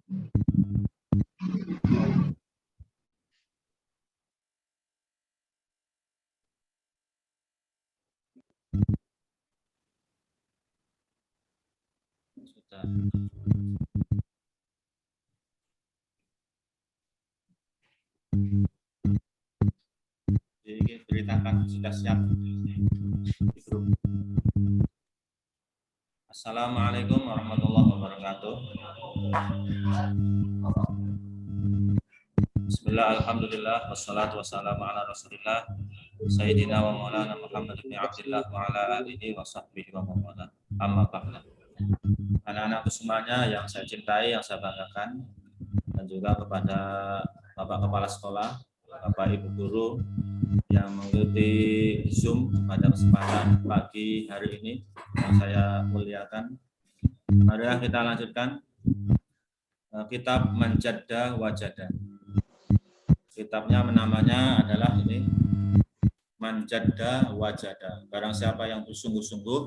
Sudah. Jadi beritakan sudah siap di grup. Assalamualaikum warahmatullahi wabarakatuh. Bismillah, alhamdulillah, wassalatu wassalamu ala rasulillah Sayyidina wa maulana Muhammad bin Abdillah wa ala alihi wa sahbihi wa maulana. Amma ba'da. Anak-anakku semuanya yang saya cintai, yang saya banggakan, dan juga kepada Bapak Kepala Sekolah, Bapak Ibu Guru yang mengikuti Zoom pada kesempatan pagi hari ini yang saya muliakan. Mari kita lanjutkan kitab Manjadda Wajada. Kitabnya namanya adalah ini Manjadda Wajada. Barang siapa yang bersungguh-sungguh,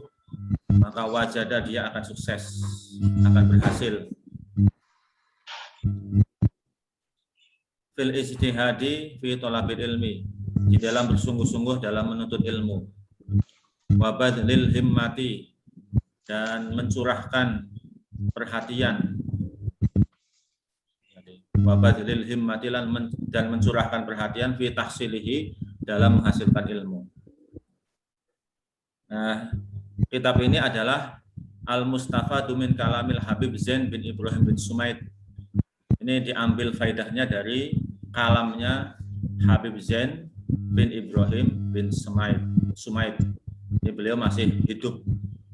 maka wajada dia akan sukses, akan berhasil. Fil ijtihadi fi thalabil ilmi, di dalam bersungguh-sungguh dalam menuntut ilmu. Wa badlil himmati, dan mencurahkan perhatian. Wa badlil himmati, dan mencurahkan perhatian fi tahsilihi, dalam menghasilkan ilmu. Nah, kitab ini adalah Al-Mustafadu min Kalamil Habib Zain bin Ibrahim bin Sumaid. Ini diambil faedahnya dari kalamnya Habib Zain bin Ibrahim bin Sumaid. Ini beliau masih hidup,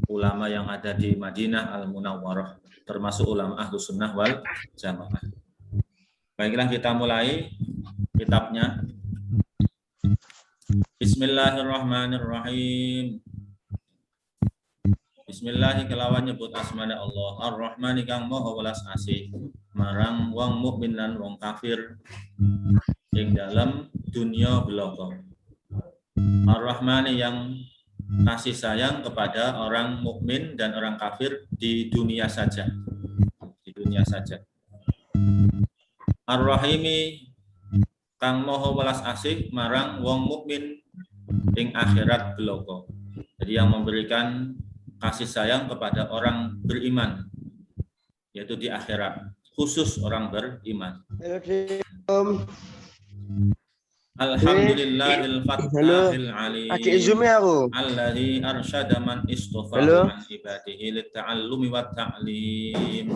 ulama yang ada di Madinah Al-Munawwarah, termasuk ulama Ahlus Sunnah wal Jamaah. Baiklah, kita mulai kitabnya. Bismillahirrahmanirrahim. Bismillahi kelawan nyebut asmane Allah. Ar-Rahmani kang maha welas asih marang wong mukmin lan wong kafir ing dalam dunia belaka. Ar-Rahmani yang kasih sayang kepada orang mukmin dan orang kafir di dunia saja. Di dunia saja. Ar-Rahimi kang maha welas asih marang wong mukmin ing akhirat belaka. Jadi yang memberikan kasih sayang kepada orang beriman, yaitu di akhirat, khusus orang beriman. Alhamdulillahil fattahil alim alladzi arsyada man istafahu an ibadihi lit-ta'allumi wat-ta'lim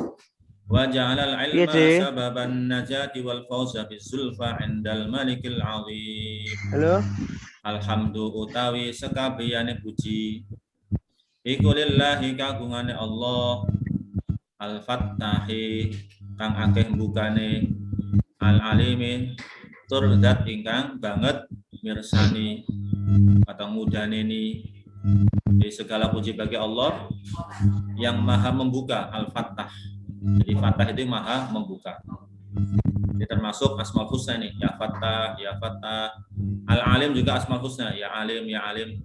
wa ja'alal ilma sababan najati wal fawza bizulfa 'indal malikil 'azim. Alhamdu utawi sekabehane puji iku lillahi kagungane Allah, al-fattahi kang akeh mbukane, al-alimi tur zat ingkang banget mirsani atau mudaneni. Di segala puji bagi Allah yang maha membuka, al-fattah. Jadi fattah itu maha membuka. Ini termasuk asmaul husna ini, ya fattah, ya fattah. Al-alim juga asmaul husna, ya alim, ya alim.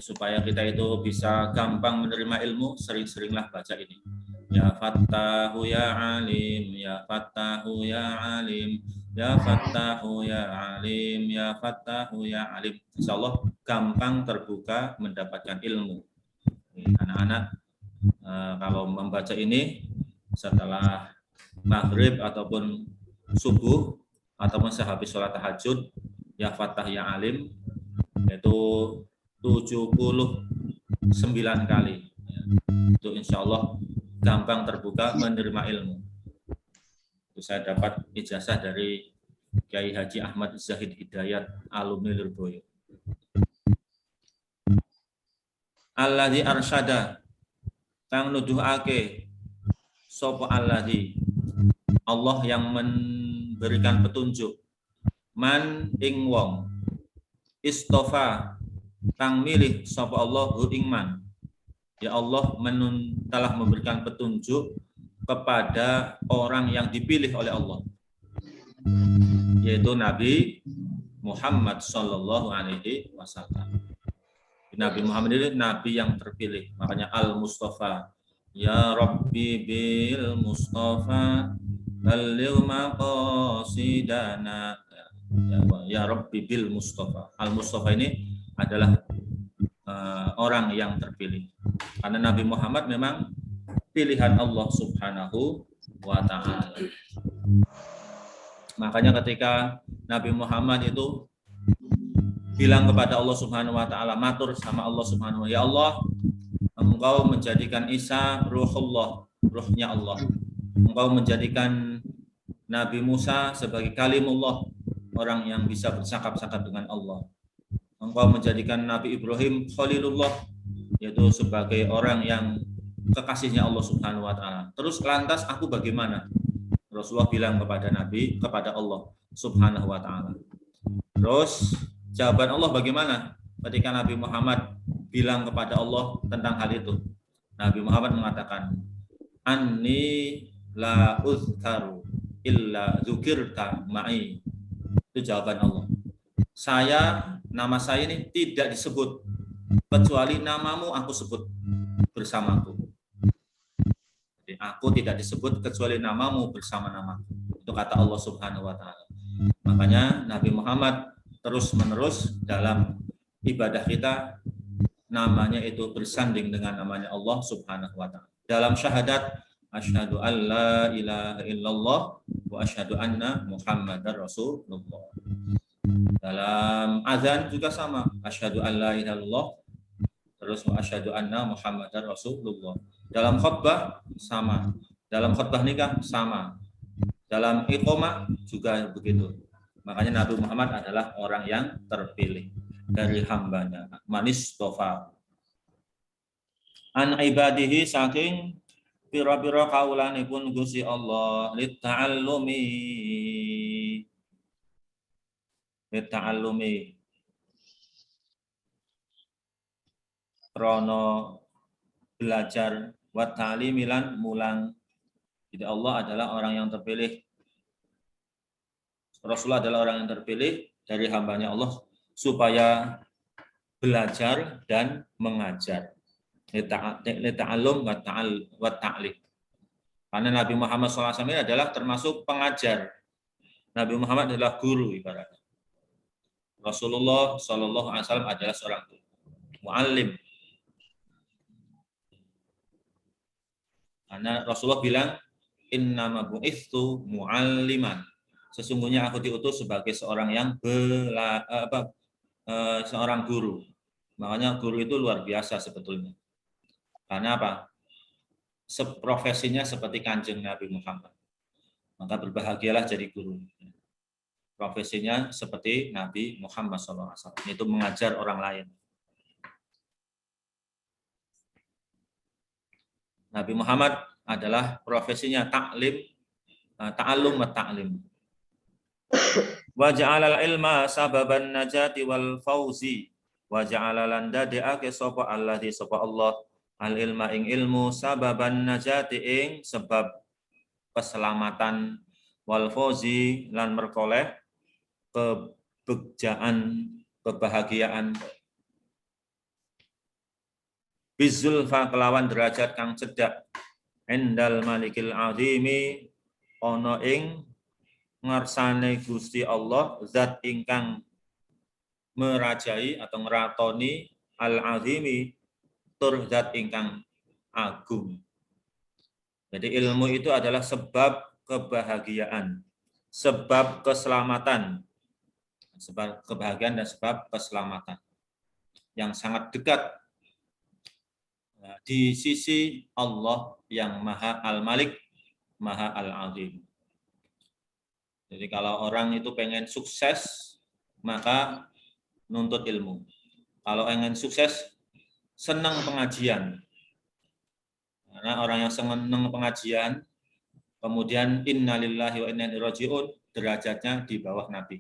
Supaya kita itu bisa gampang menerima ilmu, sering-seringlah baca ini. Ya Fattahu ya Alim, ya Fattahu ya Alim, ya Fattahu ya Alim, ya Fattahu ya Alim. Insyaallah gampang terbuka mendapatkan ilmu. Anak-anak kalau membaca ini setelah maghrib ataupun subuh ataupun sehabis sholat tahajud, ya Fattah ya Alim, yaitu 79 kali. Itu insya Allah gampang terbuka menerima ilmu. Itu saya dapat ijazah dari Kiai Haji Ahmad Zahid Hidayat, alumni Lirboyo. Alladzi arsyada kang nuduhake sapa alladzi, Allah yang memberikan petunjuk, man ing wong, istofa kang milih sapa Allah hu ing man. Ya Allah telah memberikan petunjuk kepada orang yang dipilih oleh Allah, yaitu Nabi Muhammad sallallahu alaihi wasallam. Nabi Muhammad ini nabi yang terpilih, makanya Al-Mustafa. Ya Rabbi bil Mustafa balligh maqasidana ya Rabbi bil Mustafa. Al Mustafa ini adalah orang yang terpilih. Karena Nabi Muhammad memang pilihan Allah Subhanahu wa taala. Makanya ketika Nabi Muhammad itu bilang kepada Allah Subhanahu wa taala, matur sama Allah Subhanahu wa taala, ya Allah, Engkau menjadikan Isa ruhullah, ruhnya Allah. Engkau menjadikan Nabi Musa sebagai kalimullah, orang yang bisa bercakap-cakap dengan Allah. Engkau menjadikan Nabi Ibrahim khalilullah, yaitu sebagai orang yang kekasihnya Allah Subhanahu wa taala. Terus lantas aku bagaimana? Rasulullah bilang kepada Nabi, kepada Allah Subhanahu wa taala. Terus jawaban Allah bagaimana ketika Nabi Muhammad bilang kepada Allah tentang hal itu? Nabi Muhammad mengatakan, "Anni la uzkaru illa dzukirta ma'i." Itu jawaban Allah. Nama saya ini tidak disebut kecuali namamu aku sebut bersamaku. Jadi aku tidak disebut kecuali namamu bersama namaku. Itu kata Allah Subhanahu wa taala. Makanya Nabi Muhammad terus-menerus dalam ibadah kita namanya itu bersanding dengan namanya Allah Subhanahu wa taala. Dalam syahadat asyhadu an la ilaha illallah wa asyhadu anna Muhammadar Rasulullah. Dalam azan juga sama, asyhadu an la ilaha illallah terus wa asyhadu anna Muhammadar Rasulullah. Dalam khutbah sama, dalam khutbah nikah sama, dalam iqamah juga begitu. Makanya Nabi Muhammad adalah orang yang terpilih dari hambanya. Manis tofa. An ibadihi saking pira-pira kaulanipun Gusti Allah lita'allumi krono belajar wa ta'limi lan mulang. Jadi Allah adalah orang yang terpilih. Rasulullah adalah orang yang terpilih dari hambanya Allah supaya belajar dan mengajar. Lita'allum wa ta'lim. Karena Nabi Muhammad SAW ini adalah termasuk pengajar. Nabi Muhammad adalah guru ibaratnya. Rasulullah SAW adalah seorang muallim. Karena Rasulullah bilang, innama bu'itsu mualliman. Sesungguhnya aku diutus sebagai seorang yang seorang guru. Makanya guru itu luar biasa sebetulnya. Karena apa? Profesinya seperti Kanjeng Nabi Muhammad. Maka berbahagialah jadi guru. Profesinya seperti Nabi Muhammad SAW. Itu mengajar orang lain. Nabi Muhammad adalah profesinya ta'allum wa ta'lim. Wa ja'alal ilma sababan najati wal fauzi wa ja'ala lan dadekake sapa alladzi sapa Allah al ilma ing ilmu sababan najati ing sebab keselamatan wal fauzi lan merkoleh kebegjaan kebahagiaan bizulfa kelawan derajat kang cedhak endal malikil azimi ana ing ngarsane Gusti Allah zat ingkang merajai atau ngeratoni al-azimi tur zat ingkang agung. Jadi ilmu itu adalah sebab kebahagiaan, sebab keselamatan, sebab kebahagiaan dan sebab keselamatan yang sangat dekat di sisi Allah yang Maha Al-Malik, Maha Al-Azim. Jadi kalau orang itu pengen sukses, maka nuntut ilmu. Kalau ingin sukses, senang pengajian. Karena orang yang senang pengajian, kemudian innalillahi wa inna ilaihi raji'un, derajatnya di bawah Nabi.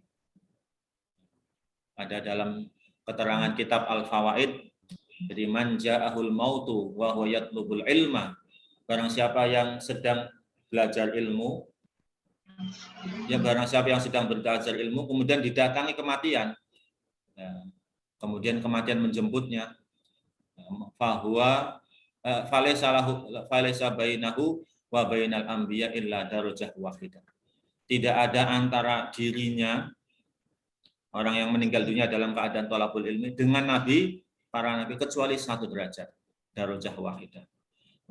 Ada dalam keterangan kitab Al-Fawaid, jadi man ja'ahul mautu wa huwa yatlubul ilma. Barang siapa yang sedang belajar ilmu, ya barang siapa yang sedang belajar ilmu kemudian didatangi kematian, ya, kemudian kematian menjemputnya, fahuwa falaysa bainahu wa bainal anbiya illa darajah wahidah. Tidak ada antara dirinya orang yang meninggal dunia dalam keadaan thalabul ilmi dengan nabi, para nabi kecuali 1 derajat, darajah wahidah.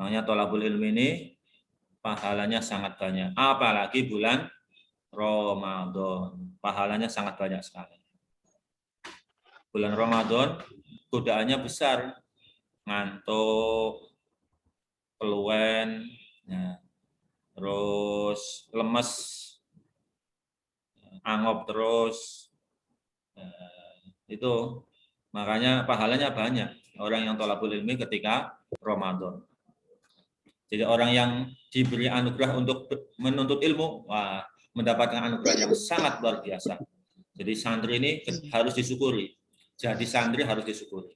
Makanya thalabul ilmi ini pahalanya sangat banyak, apalagi bulan Ramadan. Pahalanya sangat banyak sekali. Bulan Ramadan godaannya besar, ngantuk, keluwen, ya, terus lemes, angop terus, itu makanya pahalanya banyak orang yang thalabul ilmi ketika Ramadan. Jadi orang yang diberi anugerah untuk menuntut ilmu, wah, mendapatkan anugerah yang sangat luar biasa. Jadi santri ini harus disyukuri. Jadi santri harus disyukuri.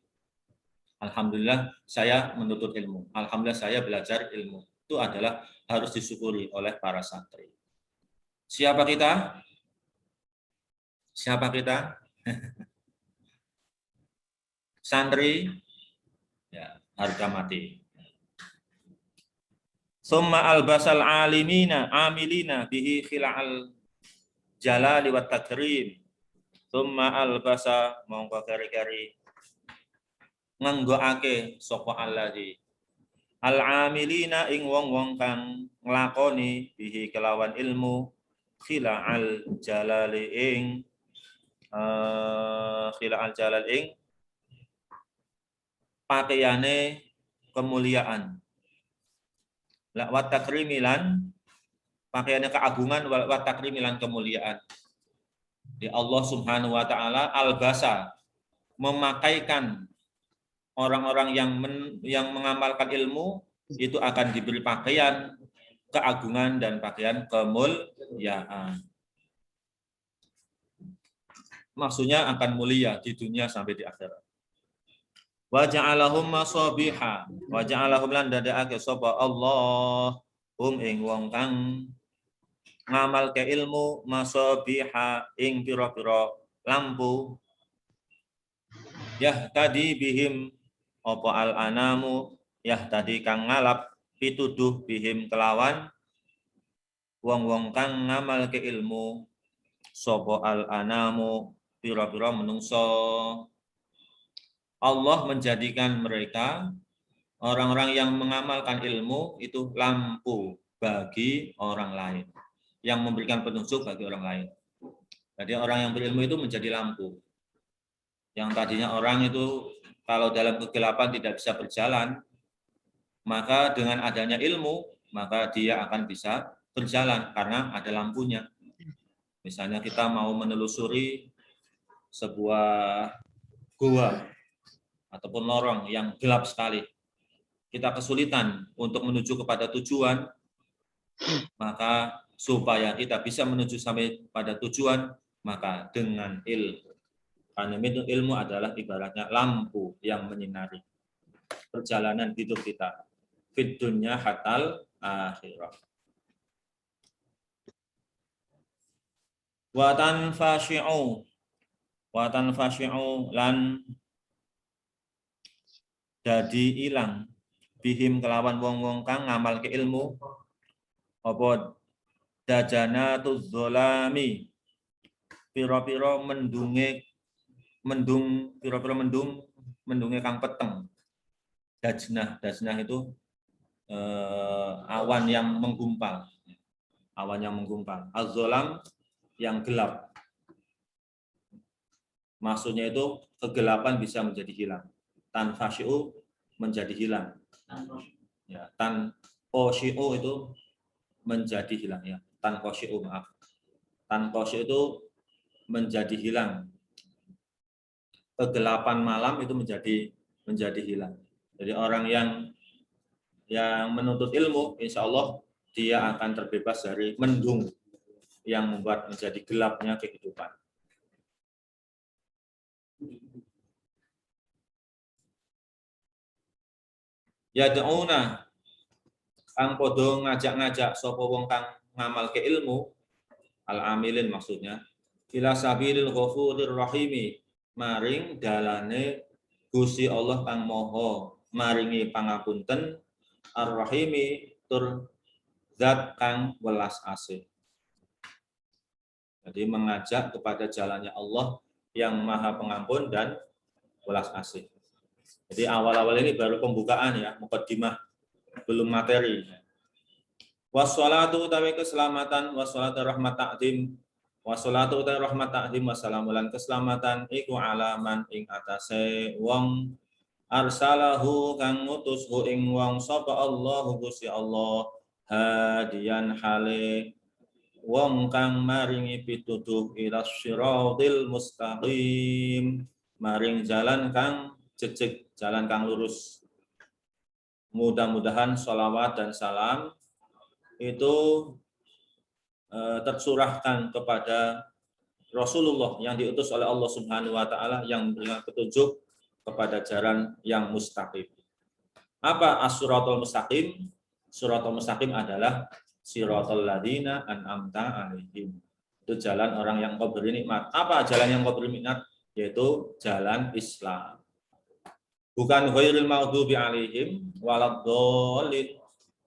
Alhamdulillah saya menuntut ilmu. Alhamdulillah saya belajar ilmu. Itu adalah harus disyukuri oleh para santri. Siapa kita? Siapa kita? Santri, ya, harga mati. Summa albasal alimina amilina bihi khila'al jalali wat takrim. Summa albasa mongko kari-kari nganggoake sapa alladzi al-amilina ing wong-wong kang nglakoni bihi kelawan ilmu khila'al jalali ing khila'al jalal ing pakaiane kemuliaan. Wa takrimilan pakaiannya keagungan, wa takrimilan kemuliaan. Di Allah Subhanahu wa taala albasa memakaikan orang-orang yang mengamalkan ilmu itu akan diberi pakaian keagungan dan pakaian kemuliaan. Maksudnya akan mulia di dunia sampai di akhirat. Wa ja'alahum masabiha wa ja'alahum lan dadake sapa Allah ing wong kang ngamalke ilmu masabiha ing pira-pira lampu ya tadi bihim apa al anamu ya tadi kang ngalap pituduh bihim kelawan wong-wong kang ngamalke ilmu sapa al anamu pira-pira menungso. Allah menjadikan mereka orang-orang yang mengamalkan ilmu itu lampu bagi orang lain, yang memberikan petunjuk bagi orang lain. Jadi orang yang berilmu itu menjadi lampu. Yang tadinya orang itu kalau dalam kegelapan tidak bisa berjalan, maka dengan adanya ilmu, maka dia akan bisa berjalan karena ada lampunya. Misalnya kita mau menelusuri sebuah gua ataupun lorong yang gelap sekali, kita kesulitan untuk menuju kepada tujuan, maka supaya kita bisa menuju sampai pada tujuan, maka dengan ilmu. Karena ilmu adalah ibaratnya lampu yang menyinari perjalanan hidup kita. Fid dunya hatal akhirah. Wa tanfashi'u lan dadi ilang bihim kelawan wong-wong kang ngamal ke ilmu apa dajanatuz zalami pira-pira mendunge mendunge kang peteng. Dajnah itu awan yang menggumpal. Az-zalam yang gelap. Maksudnya itu kegelapan bisa menjadi hilang. Tanfashi'u menjadi hilang. Ya, tanqashi'u itu menjadi hilang ya. Tanqashi'u maaf. Tanqashi'u itu menjadi hilang. Kegelapan malam itu menjadi hilang. Jadi orang yang menuntut ilmu, insya Allah dia akan terbebas dari mendung yang membuat menjadi gelapnya kehidupan. Yad'una kang podo ngajak-ngajak sapa wong kang ngamal ke ilmu al-amilin maksudnya ila sabilil ghafurur rahimi maring dalane Gusti Allah kang Maha maringi pangapunten ar-rahimi tur zat kang welas asih. Jadi mengajak kepada jalannya Allah yang Maha Pengampun dan welas asih. Jadi awal-awal ini baru pembukaan ya, mukaddimah, belum materi. Wassalatu utawi keselamatan, wassalatu rahmat ta'zim, wassalatu utawi rahmat ta'zim, wassalamulan keselamatan iku alaman ing atase wong arsalahu kang ngutushu ing wong sapa Allahu Gusti Allah hadiyan hale wong kang maringi pituduh ila siratil mustaqim, maring jalan kang jejeg, jalan kang lurus. Mudah-mudahan sholawat dan salam itu tercurahkan kepada Rasulullah yang diutus oleh Allah Subhanahu wa taala yang memberikan petunjuk kepada jalan yang mustaqim. Apa as-siratal mustaqim? Siratal mustaqim adalah siratal ladzina an'amta 'alaihim. Itu jalan orang yang kau beri nikmat. Apa jalan yang kau beri nikmat? Yaitu jalan Islam. Bukan ghairil maghdubi 'alaihim waladdallin.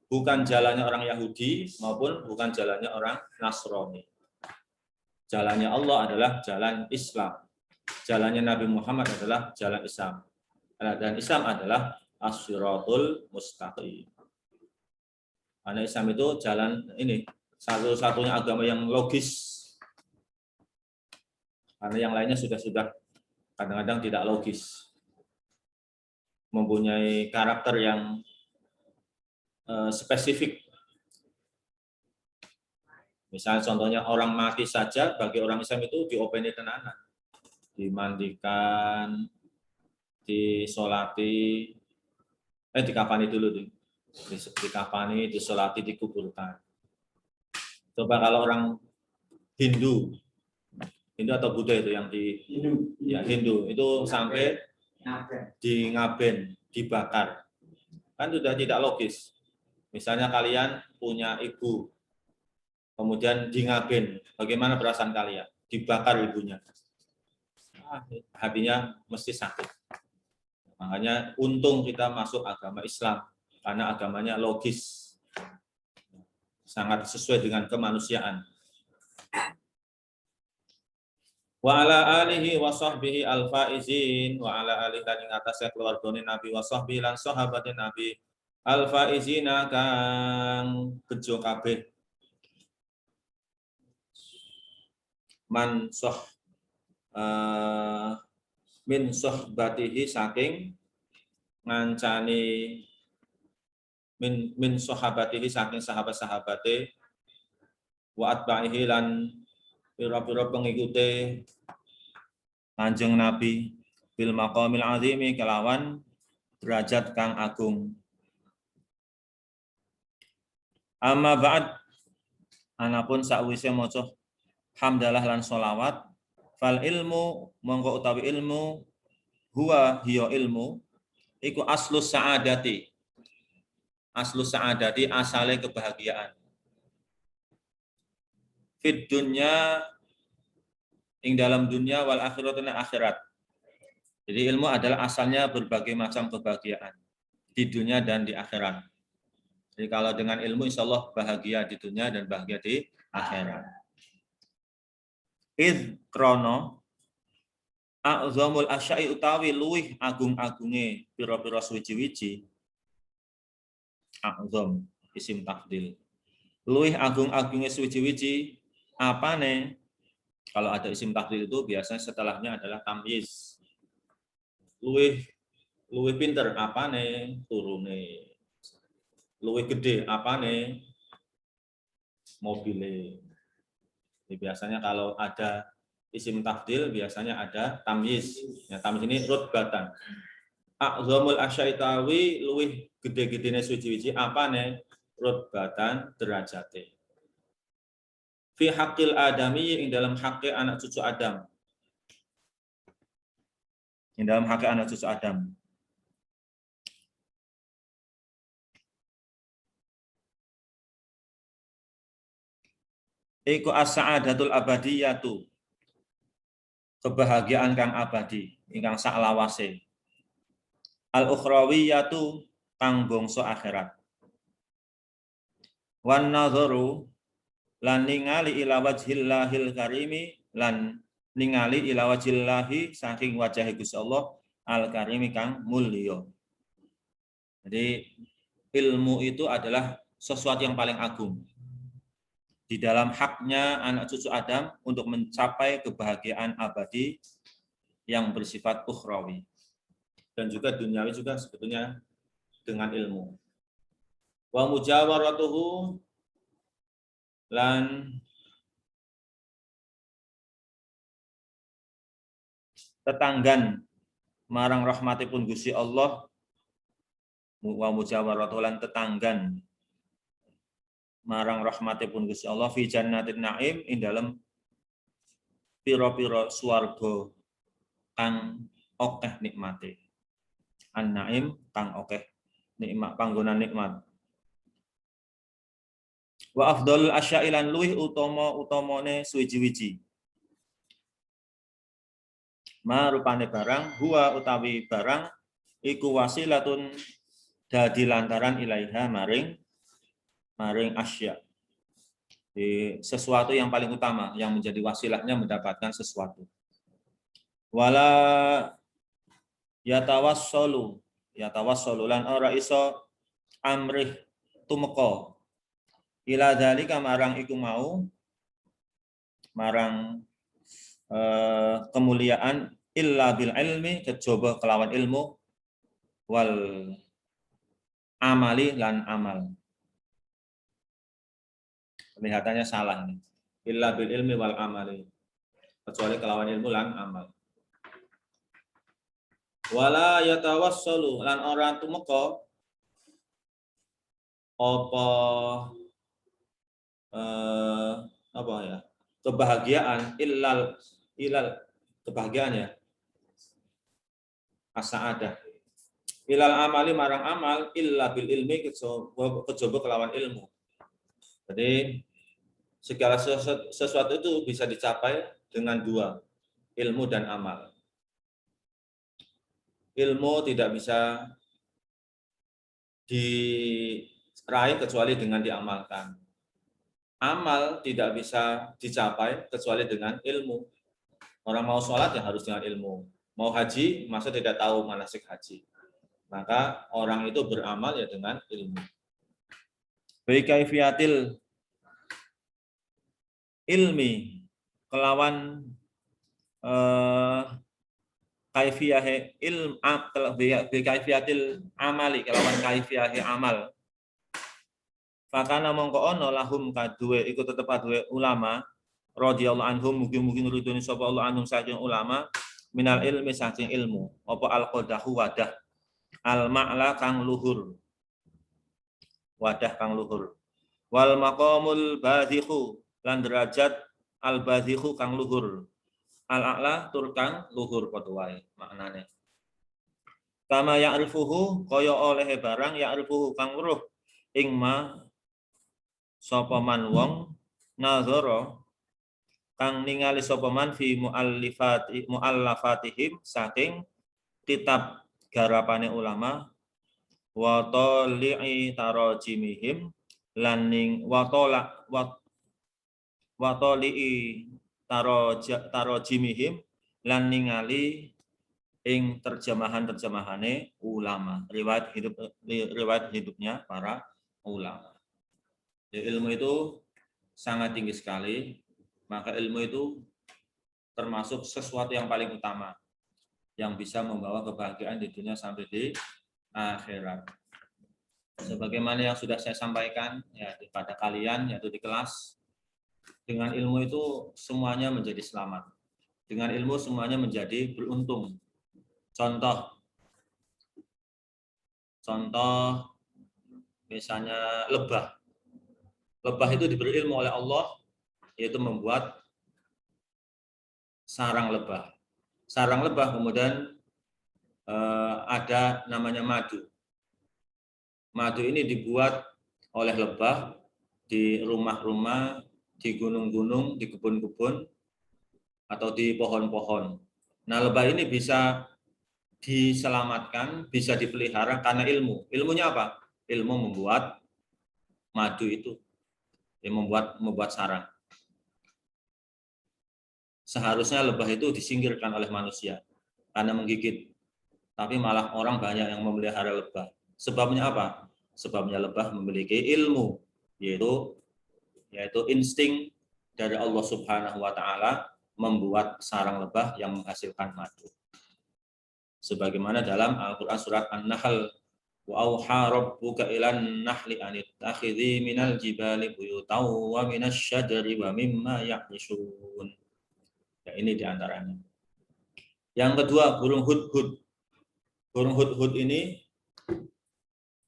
Bukan jalannya orang Yahudi maupun bukan jalannya orang Nasrani. Jalannya Allah adalah jalan Islam. Jalannya Nabi Muhammad adalah jalan Islam. Dan Islam adalah as-siratul mustaqim. Karena Islam itu jalan ini satu-satunya agama yang logis. Karena yang lainnya sudah kadang-kadang tidak logis. Mempunyai karakter yang spesifik. Misalnya contohnya orang mati saja bagi orang Islam itu diopeni tenanan. Dimandikan, disolati, dikafani dulu tuh. Dikafani, disolati, dikuburkan. Coba kalau orang Hindu atau Buddha itu yang di Hindu itu sampai di ngaben, dibakar, kan sudah tidak logis. Misalnya kalian punya ibu, kemudian di ngaben, bagaimana perasaan kalian? Dibakar ibunya, hatinya mesti sakit. Makanya untung kita masuk agama Islam. Karena agamanya logis, sangat sesuai dengan kemanusiaan. Wa ala alihi wa sahbihi al-faizin wa ala alihi lan ing atase keluargane Nabi wa sahbihi lan sahabatin Nabi al-faizina kang bejo kabeh. Man min sohbatihi saking ngancani min sahabatihi saking sahabat-sahabate wa atba'ihi lan pira-pira pengikute Kanjeng Nabi bil maqamil azimi kelawan derajat kang agung. Amma ba'd, anapun sakwise maca hamdalah lan sholawat, fal ilmu mongko utawi ilmu huwa hiya ilmu iku aslus sa'adati. Aslus sa'adati asale kebahagiaan. Fid dunya ing dalam dunia wal akhirat dan akhirat. Jadi ilmu adalah asalnya berbagai macam kebahagiaan di dunia dan di akhirat. Jadi kalau dengan ilmu insya Allah bahagia di dunia dan bahagia di akhirat. Idh krono a'zamul asya'i utawi luwih agung-agunge pira-pira suci-wici. A'zam isim tafdil. Luwih agung-agunge suci-wici apane? Kalau ada isim tafdil itu biasanya setelahnya adalah tamyiz. Luwih pinter apane? Turune. Luwih gede apane? Mobile. Jadi biasanya kalau ada isim tafdil biasanya ada tamyiz. Ya, tamyiz ini rutbatan. A'zamul asyaitawi luwih gede-gedene suci-wici apane? Rutbatan derajate. Fi haqqil adami ing dalam haqqi anak cucu Adam. Ing dalam haqqi anak cucu Adam. Iku as-sa'adatul abadiyatu. Kebahagiaan kang abadi, ingkang saklawase. Al-ukhrawiyatu kang bangsa akhirat. wan nadharu lan ningali ila wajhillahil karimi lan ningali ila wajhillahi saking wajah Gusti Allah al karimi kang mulya. Jadi ilmu itu adalah sesuatu yang paling agung di dalam haknya anak cucu Adam untuk mencapai kebahagiaan abadi yang bersifat ukhrawi. Dan juga duniawi juga sebetulnya dengan ilmu. Wa mujawaratuhu lan tetanggan marang rahmatipun Gusti Allah, wa mujawaratuhu lan tetanggan marang rahmatipun Gusti Allah fi jannatin naim ing dalem pira-pira swarga kang akeh nikmate. An-naim kang akeh nikmat panggonan nikmat. Wa afdhalul asya'i lan luwih utama-utamane suwiji-wiji. Ma rupane barang huwa utawi barang iku wasilatun dadi lantaran ilaiha maring asya. Di sesuatu yang paling utama yang menjadi wasilahnya mendapatkan sesuatu. Wala yatawassalu lan ora iso amrih tumeka ila dzalika marang iku mau marang kemuliaan illa bil ilmi kejaba kelawan ilmu wal amali lan amal. Kelihatannya salah nih. Illa bil ilmi wal amali. Kecuali kelawan ilmu lan amal. Wala yatawassalu lan ora tumeka apa ya? Kebahagiaan ilal kebahagiaan ya. As-sa'adah. Ilal amali marang amal illa bil ilmi kejaba kelawan ilmu. Jadi segala sesuatu itu bisa dicapai dengan dua, ilmu dan amal. Ilmu tidak bisa diraih kecuali dengan diamalkan. Amal tidak bisa dicapai kecuali dengan ilmu. Orang mau sholat ya harus dengan ilmu. Mau haji, masa tidak tahu manasik haji. Maka orang itu beramal ya dengan ilmu. Bikaifiyatil ilmi kelawan kaifiyahe ilm bikaifiyatil amali kelawan kaifiyahe amal. Fakana mongko ono lahum kaduwe iku tetep kaduwe ulama radhiyallahu anhum mugi-mugi nuridoni sapa Allah anhum saking ulama minal ilmi saking ilmu apa al-qadahu wadah al-ma'la kang luhur wadah kang luhur wal maqamul badhihu lan derajat al-badhihu kang luhur al-a'la tur kang luhur padha wae maknane kama ya'rifuhu kaya oleh barang ya'rifuhu kang weruh ing ma sapa man wong nazara kang ningali sapa man fi muallafatihim saking kitab garapane ulama wa tali'i tarajimihim lan ning wa tali'i tarajimihim lan ningali ing terjemahan-terjemahane ulama, riwayat hidupnya para ulama. Jadi ilmu itu sangat tinggi sekali, maka ilmu itu termasuk sesuatu yang paling utama yang bisa membawa kebahagiaan di dunia sampai di akhirat. Sebagaimana yang sudah saya sampaikan ya kepada kalian yaitu di kelas, dengan ilmu itu semuanya menjadi selamat. Dengan ilmu semuanya menjadi beruntung. Contoh misalnya lebah. Lebah itu diberi ilmu oleh Allah yaitu membuat sarang lebah. Sarang lebah kemudian ada namanya madu. Madu ini dibuat oleh lebah di rumah-rumah, di gunung-gunung, di kebun-kebun, atau di pohon-pohon. Nah, lebah ini bisa diselamatkan, bisa dipelihara karena ilmu. Ilmunya apa? Ilmu membuat madu itu. yang membuat sarang. Seharusnya lebah itu disingkirkan oleh manusia karena menggigit. Tapi malah orang banyak yang memelihara lebah. Sebabnya apa? Sebabnya lebah memiliki ilmu, yaitu insting dari Allah Subhanahu wa taala membuat sarang lebah yang menghasilkan madu. Sebagaimana dalam Al-Qur'an surat An-Nahl, wa auha rabbuka ilan nahli anittakhidhi minal jibali buyutaw wa minasyajari wa mimma ya'rishun. Ya, ini diantaranya. Yang kedua, burung hudhud. Burung hudhud ini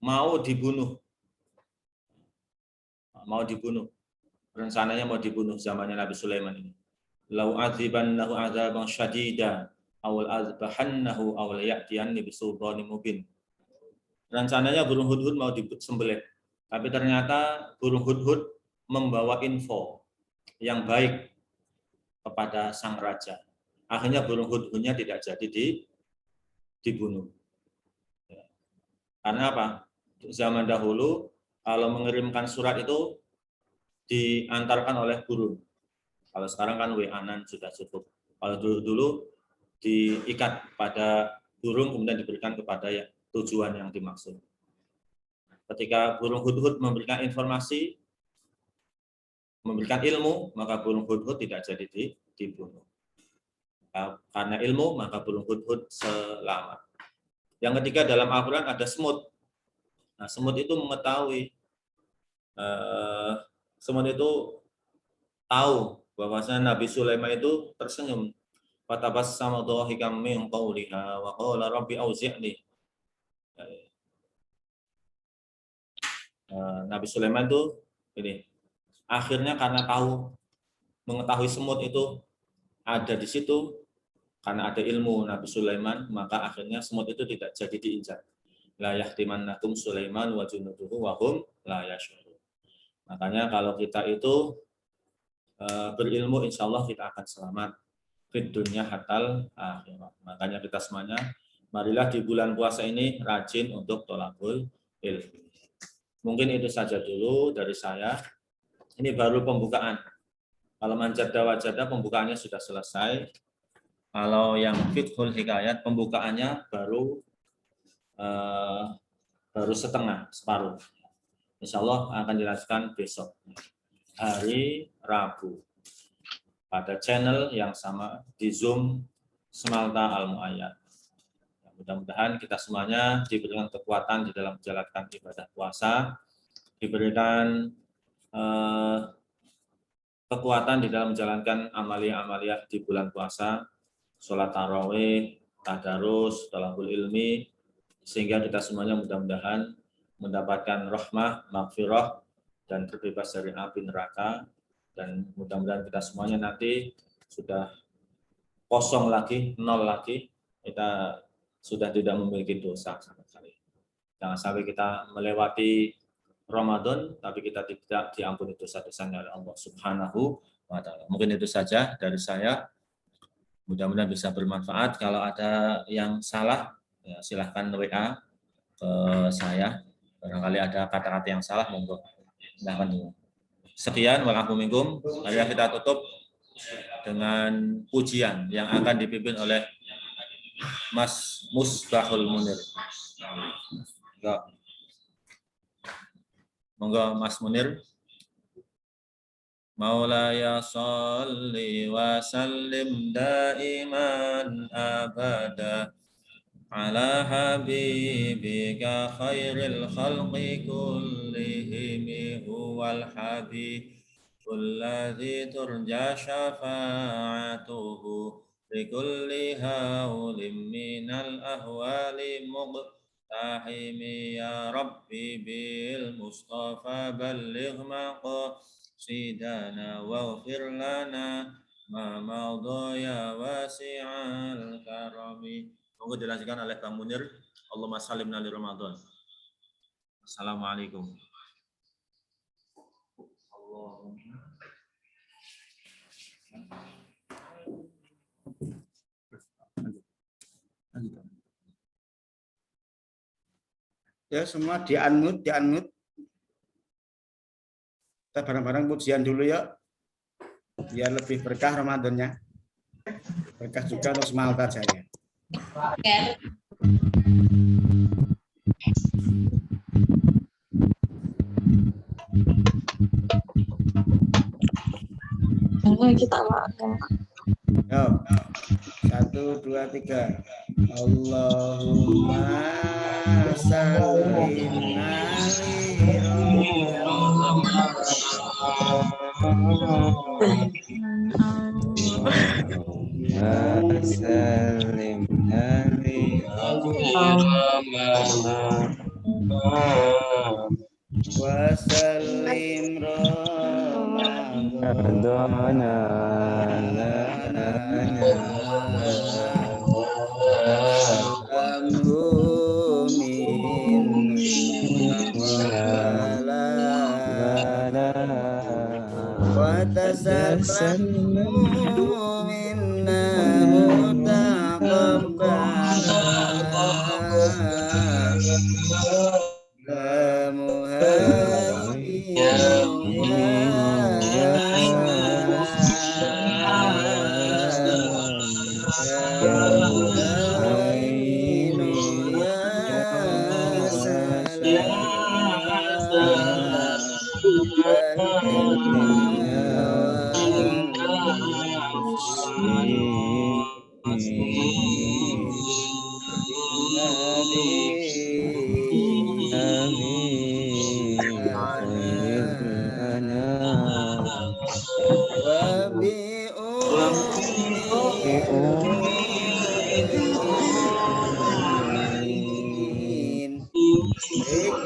mau dibunuh. Rencananya mau dibunuh zamannya Nabi Sulaiman ini. Lau adzibannahu adzaban syadida awal azbahannahu awal ya'tiyanni bisultanin mubin. Rencananya burung hudhud mau disembelih. Tapi ternyata burung hudhud membawa info yang baik kepada sang raja. Akhirnya burung hudhudnya tidak jadi dibunuh. Karena apa? Zaman dahulu kalau mengirimkan surat itu diantarkan oleh burung. Kalau sekarang kan WA-an sudah cukup. Kalau dulu diikat pada burung kemudian diberikan kepada tujuan yang dimaksud. Ketika burung hudhud memberikan informasi, memberikan ilmu, maka burung hudhud tidak jadi dibunuh. Karena ilmu, maka burung hudhud selamat. Yang ketiga dalam Al-Quran ada semut. Nah, semut itu mengetahui, semut itu tahu bahwasanya Nabi Sulaiman itu tersenyum. Fatabassama dhahikan min qawliha wa qala rabbi auzi'ni. Nabi Sulaiman itu ini akhirnya karena mengetahui semut itu ada di situ, karena ada ilmu Nabi Sulaiman, maka akhirnya semut itu tidak jadi diinjak. La yahtimannakum Sulaiman wa junuduhu wa hum la yash'urun. Makanya kalau kita itu berilmu, insya Allah kita akan selamat fid dunya hatal akhirat. Makanya kita semuanya marilah di bulan puasa ini rajin untuk thalabul ilmi. Mungkin itu saja dulu dari saya. Ini baru pembukaan. Kalau manjada wajada pembukaannya sudah selesai. Kalau yang fiqhul hikayat pembukaannya baru separuh. Insya Allah akan dilanjutkan besok hari Rabu pada channel yang sama di Zoom Semalta Al-Mu'ayyad. Mudah-mudahan kita semuanya diberikan kekuatan di dalam menjalankan ibadah puasa, diberikan kekuatan di dalam menjalankan amalia-amalia di bulan puasa, sholat tarawih, tadarus, thalabul ilmi, sehingga kita semuanya mudah-mudahan mendapatkan rahmah, maghfirah, dan terbebas dari api neraka. Dan mudah-mudahan kita semuanya nanti sudah kosong lagi, nol lagi, kita sudah tidak memiliki dosa sama sekali. Jangan sampai kita melewati Ramadan, tapi kita tidak diampuni dosa-dosanya oleh Allah Subhanahu wa Ta'ala. Mungkin itu saja dari saya. Mudah-mudahan bisa bermanfaat. Kalau ada yang salah, ya silahkan WA ke saya. Barangkali ada kata-kata yang salah, monggo. Silahkan. Sekian, walakumsalam. Mari kita tutup dengan pujian yang akan dipimpin oleh Mas Musbahul Munir. Monggo Mas Munir. Maulaya sholli wa sallim daiman abada ala habibika khairil khalqi kullihim huwal habibul ladzi turja syafa'atuhu likulli haulim minal ahwali muqtahimi ya rabbi bil mustafa balligh maqasidana waghfir lana ma madha wasi'al karami. Monggo dilanjutkan oleh Bang Munir. Allahumma salimna li Ramadan. Assalamualaikum. Ya, semua di-unmute. Kita bareng-bareng pujian dulu yuk. Biar lebih berkah Ramadannya. Berkah juga untuk Semalta Jaya. Kita makan. Yo. 1, 2, 3. Allahumma sallim wa sallim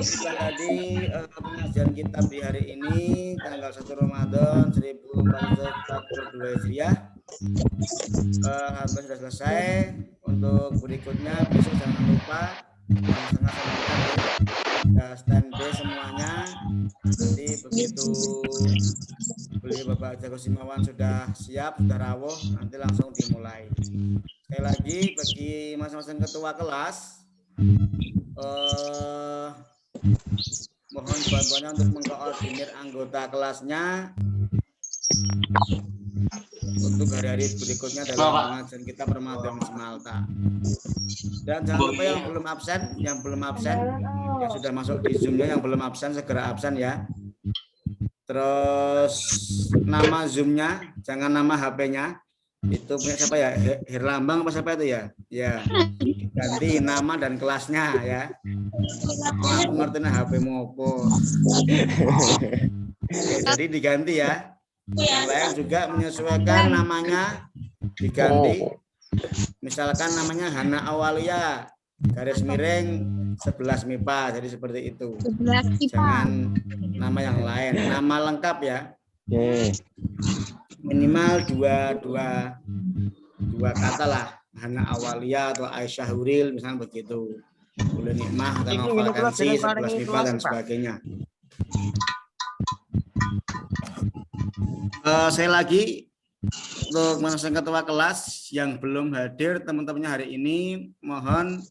Tadi pengajian kitab di hari ini tanggal 1 Ramadan 1442 Hijriah hampir sudah selesai. Untuk berikutnya besok jangan lupa jam 8:30 ya, standby semuanya. Nanti begitu beliau Bapak Jago Simawan sudah siap, sudah rawuh, nanti langsung dimulai. Sekali lagi bagi masing-masing ketua kelas mohon bantuannya untuk mengkoordinir anggota kelasnya untuk hari-hari berikutnya dalam pengajian kita Ramadan Semalta. Dan jangan lupa yang belum absen yang sudah masuk di Zoom-nya, yang belum absen segera absen ya. Terus nama Zoom-nya jangan nama HP-nya. Itu punya siapa ya? Herlambang apa siapa itu ya? Ya. Ganti nama dan kelasnya ya. Aku ngerti nah HP-mu apa. Oke, jadi diganti ya. Yang lain juga menyesuaikan namanya diganti. Misalkan namanya Hana Awalia _11 MIPA, jadi seperti itu. Jangan nama yang lain, nama lengkap ya. Minimal dua kata lah, Hana Awalia atau Aisyah Huril misalnya begitu. Boleh Nikmah atau Nova Kansi 11 MIPA dan sebagainya. Saya lagi untuk masing ketua kelas yang belum hadir teman-temannya hari ini, mohon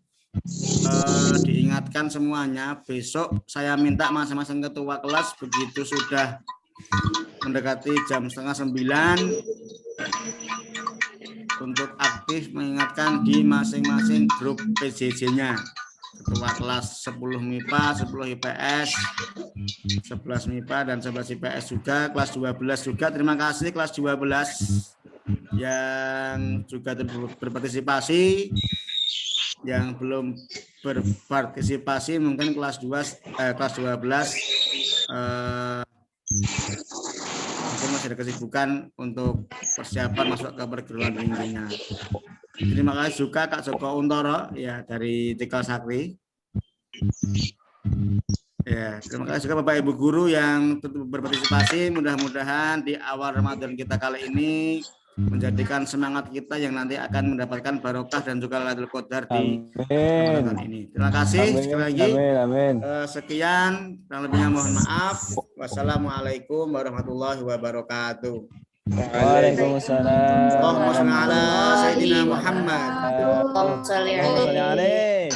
diingatkan semuanya, besok saya minta masing-masing ketua kelas begitu sudah mendekati jam 8:30 untuk aktif mengingatkan di masing-masing grup PJJ-nya. Ketua kelas 10 MIPA, 10 IPS, 11 MIPA dan 11 IPS juga, kelas 12 juga. Terima kasih kelas 12 yang juga berpartisipasi. Yang belum berpartisipasi mungkin kelas 12 mungkin masih ada kesibukan untuk persiapan masuk ke perguruan tingginya. Terima kasih juga Kak Joko Untoro ya dari Tikal Sakti. Ya, terima kasih juga Bapak Ibu guru yang berpartisipasi. Mudah-mudahan di awal Ramadan kita kali ini menjadikan semangat kita yang nanti akan mendapatkan barokah dan juga Lailatul Qadar di Ramadan ini. Terima kasih sekali lagi. Sekian, kurang lebihnya mohon maaf. Wassalamualaikum warahmatullahi wabarakatuh. Waalaikumsalam. Allahumma shalli ala sayyidina Muhammad. Allahumma shalli alaihi.